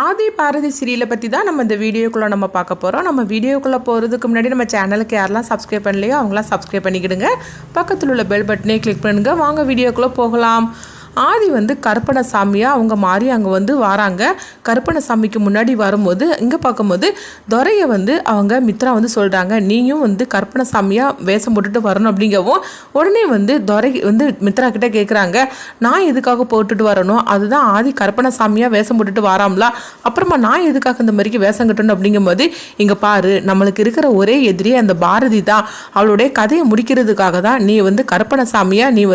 ஆதி பாரதி சீரியலை பற்றி தான் நம்ம இந்த வீடியோக்குள்ளே நம்ம பார்க்க போகிறோம். நம்ம வீடியோக்குள்ளே போகிறதுக்கு முன்னாடி நம்ம சேனலுக்கு யாரெல்லாம் சப்ஸ்கிரைப் பண்ணலையோ அவங்களாம் சப்ஸ்கிரைப் பண்ணிக்கிடுங்க. பக்கத்தில் உள்ள பெல் பட்டனே கிளிக் பண்ணுங்கள். வாங்க வீடியோக்குள்ளே போகலாம். ஆதி கருப்பணசாமியாக அவங்க மாறி அங்கே வராங்க. கருப்பணசாமிக்கு முன்னாடி வரும்போது இங்கே பார்க்கும்போது துரையை அவங்க மித்ரா சொல்கிறாங்க, நீயும் கருப்பணசாமியாக வேஷம் போட்டுட்டு வரணும் அப்படிங்கவும் உடனே துரை மித்ரா கிட்டே கேட்குறாங்க, நான் எதுக்காக போட்டுட்டு வரணும், அதுதான் ஆதி கருப்பணசாமியாக வேஷம் போட்டுட்டு வராமலா, அப்புறமா நான் எதுக்காக இந்த மாதிரிக்கு வேஷம் கட்டணும் அப்படிங்கும்போது இங்கே பாரு, நம்மளுக்கு இருக்கிற ஒரே எதிரி அந்த பாரதி தான், அவளுடைய கதையை முடிக்கிறதுக்காக தான் நீ கருப்பணசாமியாக நீ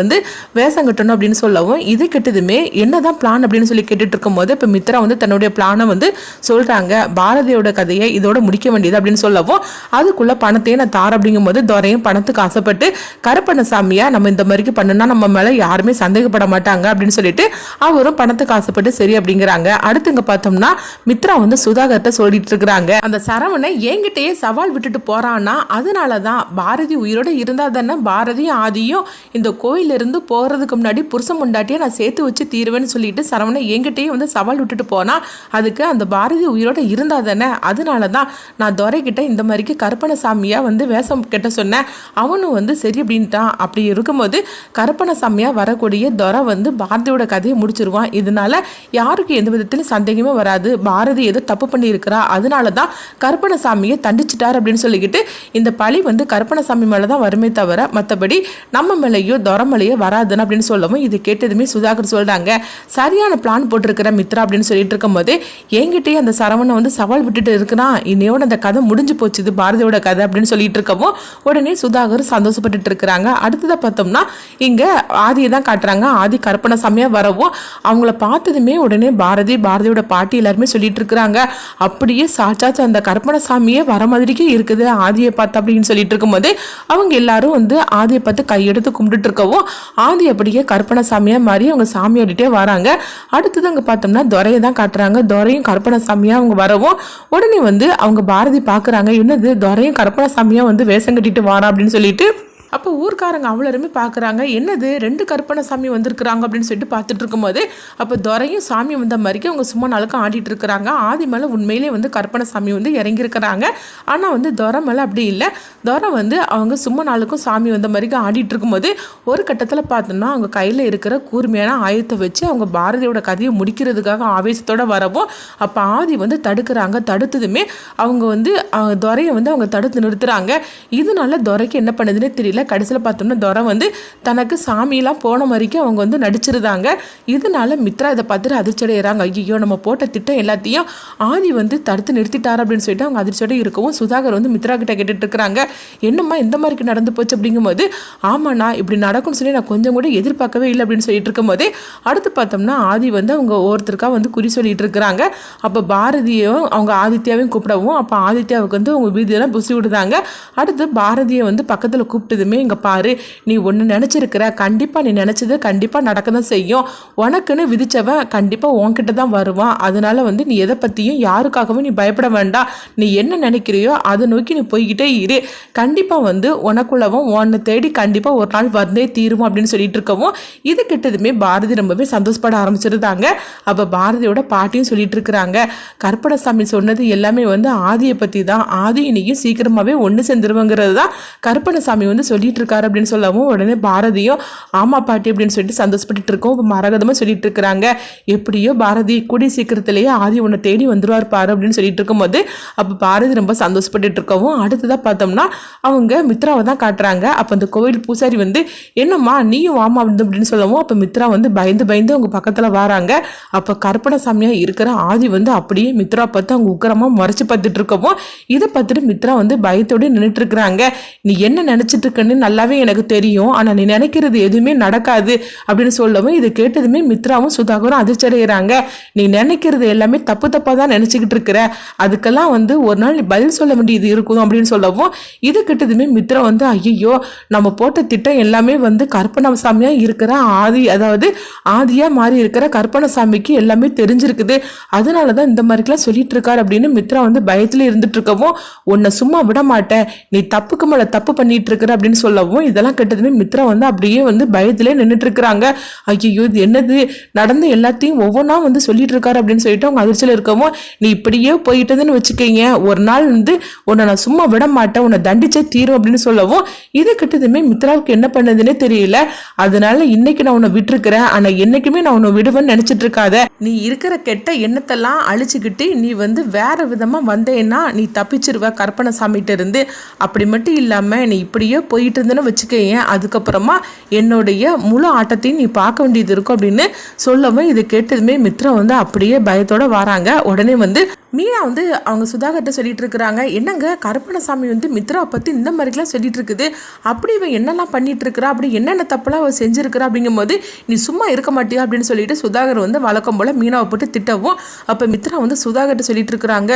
வேஷம் கட்டணும் அப்படின்னு சொல்லவும் இது கெட்டதுமே என்னதான் பிளான் அப்படின்னு சொல்லி கேட்டுட்டு இருக்கும் போது இப்போ மித்ரா தன்னுடைய பிளானை சொல்றாங்க, பாரதியோட கதையை இதோட முடிக்க வேண்டியது அப்படின்னு சொல்லவும் அதுக்குள்ள பணத்தையே நான் தார அப்படிங்கும் போது துரையும் பணத்துக்கு ஆசைப்பட்டு கருப்பணசாமியா நம்ம இந்த மாதிரிக்கு பண்ணுனா நம்ம மேல யாருமே சந்தேகப்பட மாட்டாங்க அப்படின்னு சொல்லிட்டு அவரும் பணத்துக்கு ஆசைப்பட்டு சரி அப்படிங்கிறாங்க. அடுத்து இங்க பார்த்தோம்னா மித்ரா சுதாகர்ட்ட சொல்லிட்டு இருக்கிறாங்க, அந்த சரவணை என்கிட்டயே சவால் விட்டுட்டு போறான்னா அதனாலதான் பாரதி உயிரோட இருந்தா தானே பாரதியும் ஆதியும் இந்த கோயிலிருந்து போறதுக்கு முன்னாடி புருஷன் முண்டாட்டியே நான் சேர்த்து வச்சு தீருவேன்னு சொல்லிட்டு சரவணை என்கிட்டயே சவால் விட்டுட்டு போனா அதுக்கு அந்த பாரதி உயிரோட இருந்தா தானே, அதனால தான் நான் துரை கிட்ட இந்த மாதிரிக்கு கருப்பணசாமியா வேஷம் கெட்ட சொன்னேன். அவனும் சரி அப்படின்ட்டான். அப்படி இருக்கும்போது கருப்பணசாமியா வரக்கூடிய துரை பாரதியோட கதையை முடிச்சிருவான். இதனால யாருக்கு எந்த விதத்திலும் சந்தேகமே வராது, பாரதி ஏதோ தப்பு பண்ணி இருக்கிறா, அதனால தான் கருப்பணசாமியை தண்டிச்சிட்டார் அப்படின்னு சொல்லிக்கிட்டு இந்த பழி கருப்பணசாமி மேலதான் வருமே தவிர மற்றபடி நம்ம மேலேயோ துரை மேலேயோ வராதுன்னு அப்படின்னு சொல்லவும் இது கேட்டதுமே சுதாகர் சொல்றாங்க, சரியான பிளான் போட்டிருக்கிற மித்ரா அப்படின்னு சொல்லிட்டு இருக்கும்போது என்கிட்டயே அந்த சரவணை சவால் விட்டுட்டு இருக்கிறான், இன்னையோட அந்த கதை முடிஞ்சு போச்சு, இது பாரதியோட கதை அப்படின்னு சொல்லிட்டு இருக்கவும் உடனே சுதாகர் சந்தோஷப்பட்டு இருக்கிறாங்க. அடுத்ததை பார்த்தோம்னா இங்க ஆதியை தான் காட்டுறாங்க. ஆதி கருப்பணசாமியா வரவும் அவங்கள பார்த்ததுமே உடனே பாரதியோட பாட்டி எல்லாருமே சொல்லிட்டு இருக்கிறாங்க, அப்படியே சாச்சாச்சு அந்த கருப்பணசாமியே வர மாதிரிக்கே இருக்குது ஆதியை பார்த்து அப்படின்னு சொல்லிட்டு இருக்கும்போது அவங்க எல்லாரும் ஆதியை பார்த்து கையெடுத்து கும்பிட்டு இருக்கவும் ஆதி அப்படியே கருப்பணசாமியா மாதிரி அவங்க சாமியோடிட்டே வராங்க. அடுத்தது அங்கே பார்த்தோம்னா துரையை தான் காட்டுறாங்க. துரையும் கருப்பணசாமியா அவங்க வரவும் உடனே அவங்க பாரதி பார்க்குறாங்க, என்னது துரையும் கருப்பணசாமியா வேஷம் கட்டிட்டு வாரா அப்படின்னு சொல்லிட்டு அப்போ ஊர்க்காரங்க அவ்வளோருமே பார்க்குறாங்க, என்னது ரெண்டு கருப்பணசாமி வந்திருக்கிறாங்க அப்படின்னு சொல்லிட்டு பார்த்துட்டு இருக்கும்போது அப்போ துரையும் சாமி வந்த மாதிரிக்கு அவங்க சும்மா நாளுக்கும் ஆடிட்டு இருக்கிறாங்க. ஆதி மேலே உண்மையிலே கருப்பணசாமி இறங்கியிருக்கிறாங்க. ஆனால் துரை மேலே அப்படி இல்லை, துரை அவங்க சும்மா நாளுக்கும் சாமி வந்த மாதிரிக்கு ஆடிட்டு இருக்கும்போது ஒரு கட்டத்தில் பார்த்தோம்னா அவங்க கையில் இருக்கிற கூர்மையான ஆயுதத்தை வச்சு அவங்க பாரதியோட கதையை முடிக்கிறதுக்காக ஆவேசத்தோடு வரவும் அப்போ ஆதி தடுக்கிறாங்க. தடுத்ததுமே அவங்க துரையை அவங்க தடுத்து நிறுத்துறாங்க. இதனால துரைக்கு என்ன பண்ணுதுன்னு தெரியல. கடைசியில் பார்த்தோம்னா துரை தனக்கு சாமியெல்லாம் போன மாதிரிக்கும் அவங்க நடிச்சிருந்தாங்க. இதனால மித்ரா இதை பார்த்துட்டு அதிர்ச்சியடைகிறாங்க, ஐயோ நம்ம போட்ட திட்டம் எல்லாத்தையும் ஆதி தடுத்து நிறுத்திட்டார் அப்படின்னு சொல்லிட்டு அவங்க அதிர்ச்சியோட இருக்கவும் சுதாகர் மித்ரா கிட்ட கேட்டுட்டு இருக்கிறாங்க, என்னம்மா இந்த மாதிரி நடந்து போச்சு அப்படிங்கும்போது ஆமாண்ணா இப்படி நடக்கும்னு சொல்லி நான் கொஞ்சம் கூட எதிர்பார்க்கவே இல்லை அப்படின்னு சொல்லிட்டு இருக்கும்போதே அடுத்து பார்த்தோம்னா ஆதி அவங்க ஒவ்வொருத்தருக்கா குறி சொல்லிட்டு இருக்கிறாங்க. அப்போ பாரதியும் அவங்க ஆதித்யாவையும் கூப்பிடவும் அப்போ ஆதித்யாவுக்கு அவங்க வீதியெல்லாம் புசி விடுதாங்க. அடுத்து பாரதியை பக்கத்தில் கூப்பிட்டதுமே இங்க பாரு, நீ ஒன்று நினைச்சிருக்கிற, கண்டிப்பா நீ நினைச்சது கண்டிப்பா நடக்க தான் செய்யும், உனக்குன்னு விதிச்சவன் கண்டிப்பா உன்கிட்ட தான் வருவான், அதனால நீ எதை பத்தியும் யாருக்காகவும் நீ பயப்பட வேண்டாம், நீ என்ன நினைக்கிறியோ அதை நோக்கி நீ போய்கிட்டே இரு, கண்டிப்பா உனக்குள்ளவும் உன்னை தேடி கண்டிப்பா ஒரு நாள் வந்தே தீரும் அப்படின்னு சொல்லிட்டு இருக்கவும் இது கிட்டதுமே பாரதி ரொம்பவே சந்தோஷப்பட ஆரம்பிச்சிருந்தாங்க. அப்ப பாரதியோட பாட்டியும் சொல்லிட்டு இருக்கிறாங்க, கருப்பணசாமி சொன்னது எல்லாமே ஆதியை பத்தி தான், ஆதி இன்னைக்கும் சீக்கிரமாவே ஒன்று சேர்ந்துருவங்கிறது தான் கருப்பணசாமி சொல்லிட்டு இருக்காரு அப்படின்னு சொல்லவும் உடனே பாரதியும் ஆமா பாட்டி அப்படின்னு சொல்லிட்டு சந்தோஷப்பட்டு இருக்கோம். மரகதமா சொல்லிட்டு இருக்கிறாங்க, எப்படியோ பாரதி கூடி சீக்கிரத்திலேயே ஆதி உன்னை தேடி வந்துருவார் பாரு அப்படின்னு சொல்லிட்டு இருக்கும்போது அப்போ பாரதி ரொம்ப சந்தோஷப்பட்டு இருக்கவும் அடுத்ததான் பார்த்தோம்னா அவங்க மித்ராவை தான் காட்டுறாங்க. அப்போ அந்த கோவில் பூசாரி என்னம்மா நீயும் வாமா அப்படின்னு சொல்லவும் அப்போ மித்ரா பயந்து அவங்க பக்கத்தில் வராங்க. அப்போ கருப்பணசாமியா இருக்கிற ஆதி அப்படியே மித்ரா பார்த்து அவங்க உக்கரமா முறைச்சு பார்த்துட்டு இருக்கவும் இதை பார்த்துட்டு மித்ரா பயத்தோடு நின்றுட்டு இருக்கிறாங்க. நீ என்ன நினைச்சிட்டு இருக்கன்னு நல்லாவே எனக்கு தெரியும், ஆனா நீ நினைக்கிறது எதுவுமே நடக்காது அப்படின்னு சொல்லவும் இது கேட்டதுமே மித்ராவும் சுதாகரும் அதிர்ச்சி அடைகிறாங்க. நீ நினைக்கிறது எல்லாமே தப்பா தான் நினைச்சுக்கிட்டு இருக்கிற, அதுக்கெல்லாம் ஒரு நாள் நீ பதில் சொல்ல வேண்டியது இருக்கும் அப்படின்னு சொல்லவும் இது கேட்டதுமே மித்ரா ஐயோ நம்ம போட்ட திட்டம் எல்லாமே கருப்பணசாமியா இருக்கிற ஆதி, அதாவது ஆதியா மாறி இருக்கிற கருப்பணசாமிக்கு எல்லாமே தெரிஞ்சிருக்குது, அதனாலதான் இந்த மாதிரிலாம் சொல்லிட்டு இருக்காரு அப்படின்னு மித்ரா பயத்துல இருந்துட்டு இருக்கவும் உன்னை சும்மா விட மாட்டேன், நீ தப்புக்கு மேல தப்பு பண்ணிட்டு இருக்கிற அப்படின்னு அப்படின்னு சொல்லவும் இதெல்லாம் கேட்டதுமே மித்ரா வந்து அப்படியே வந்து பயத்திலே நின்றுட்டு இருக்கிறாங்க. ஐயோ இது என்னது, நடந்த எல்லாத்தையும் ஒவ்வொன்றா வந்து சொல்லிட்டு இருக்காரு அப்படின்னு சொல்லிட்டு அவங்க அதிர்ச்சியில் இருக்கவும், நீ இப்படியே போயிட்டதுன்னு வச்சுக்கீங்க, ஒரு நாள் வந்து உன்னை நான் சும்மா விட மாட்டேன், உன்னை தண்டிச்சே தீரும் அப்படின்னு சொல்லவும் இதை கிட்டதுமே மித்ராவுக்கு என்ன பண்ணதுன்னே தெரியல. அதனால இன்னைக்கு நான் உன்னை விட்டுருக்கிறேன், ஆனால் என்னைக்குமே நான் உன்னை விடுவேன்னு நினைச்சிட்டு இருக்காத. நீ இருக்கிற கெட்ட எண்ணத்தெல்லாம் அழிச்சுக்கிட்டு நீ வந்து வேற விதமா வந்தேன்னா நீ தப்பிச்சிருவ கற்பனைசாமிகிட்ட இருந்து. அப்படி மட்டும் இல்லாம நீ இப்படியே போயிட்டு இருந்தேன்னு வச்சுக்கேன், அதுக்கப்புறமா என்னுடைய முழு ஆட்டத்தையும் நீ பார்க்க வேண்டியது இருக்கும் அப்படின்னு சொல்லவும் இது கேட்டதுமே மித்ரா வந்து அப்படியே பயத்தோட வராங்க. உடனே வந்து மீனா வந்து அவங்க சுதாகர்கிட்ட சொல்லிட்டு இருக்கிறாங்க, என்னங்க கருப்பணசாமி வந்து மித்ரா பற்றி இந்த மாதிரிலாம் சொல்லிட்டு இருக்குது, அப்படி இவன் என்னெல்லாம் பண்ணிட்டு இருக்கிறா, அப்படி என்னென்ன தப்பெல்லாம் அவள் செஞ்சுருக்கிறா அப்படிங்கும்போது நீ சும்மா இருக்க மாட்டியா அப்படின்னு சொல்லிட்டு சுதாகர் வந்து வழக்கம் போல் மீனாவை போட்டு திட்டவும், அப்போ மித்ரா வந்து சுதாகர்கிட்ட சொல்லிட்டு இருக்கிறாங்க,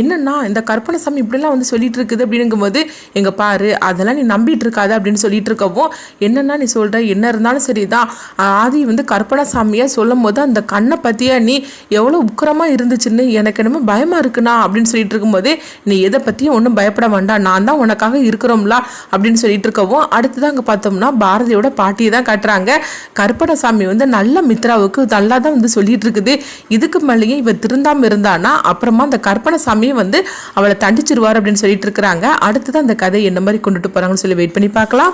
என்னன்னா இந்த கருப்பணசாமி இப்படிலாம் வந்து சொல்லிட்டு இருக்குது அப்படிங்கும்போது எங்க பாரு அதெல்லாம் நீ நம்பிட்டு இருக்காத அப்படின்னு சொல்லிட்டு இருக்கவும், என்னன்னா நீ சொல்ற, என்ன இருந்தாலும் சரிதான், ஆதி வந்து கருப்பணசாமியை சொல்லும் போது அந்த கண்ணை பற்றியா நீ எவ்வளோ உக்கிரமாக இருந்துச்சுன்னு எனக்கு என்னமோ பயமா இருக்குண்ணா அப்படின்னு சொல்லிட்டு இருக்கும்போது, நீ எதை பற்றியும் ஒன்றும் பயப்பட வேண்டாம், நான் தான் உனக்காக இருக்கிறோம்ல அப்படின்னு சொல்லிட்டு இருக்கவும், அடுத்துதான் அங்கே பார்த்தோம்னா பாரதியோட பாட்டியை தான் காட்டுறாங்க. கருப்பணசாமி வந்து நல்ல மித்ராவுக்கு நல்லா தான் வந்து சொல்லிட்டு இருக்குது, இதுக்கு மேலேயும் இவ திருந்தாமல் இருந்தானா அப்புறமா அந்த கருப்பணசாமியை வந்து அவளை தண்டிச்சிருவார் அப்படின்னு சொல்லிட்டு இருக்கிறாங்க. அடுத்துதான் அந்த கதை என்ன மாதிரி கொண்டுட்டு போறாங்கன்னு சொல்லி வெயிட் பண்ணி பார்க்கலாம்.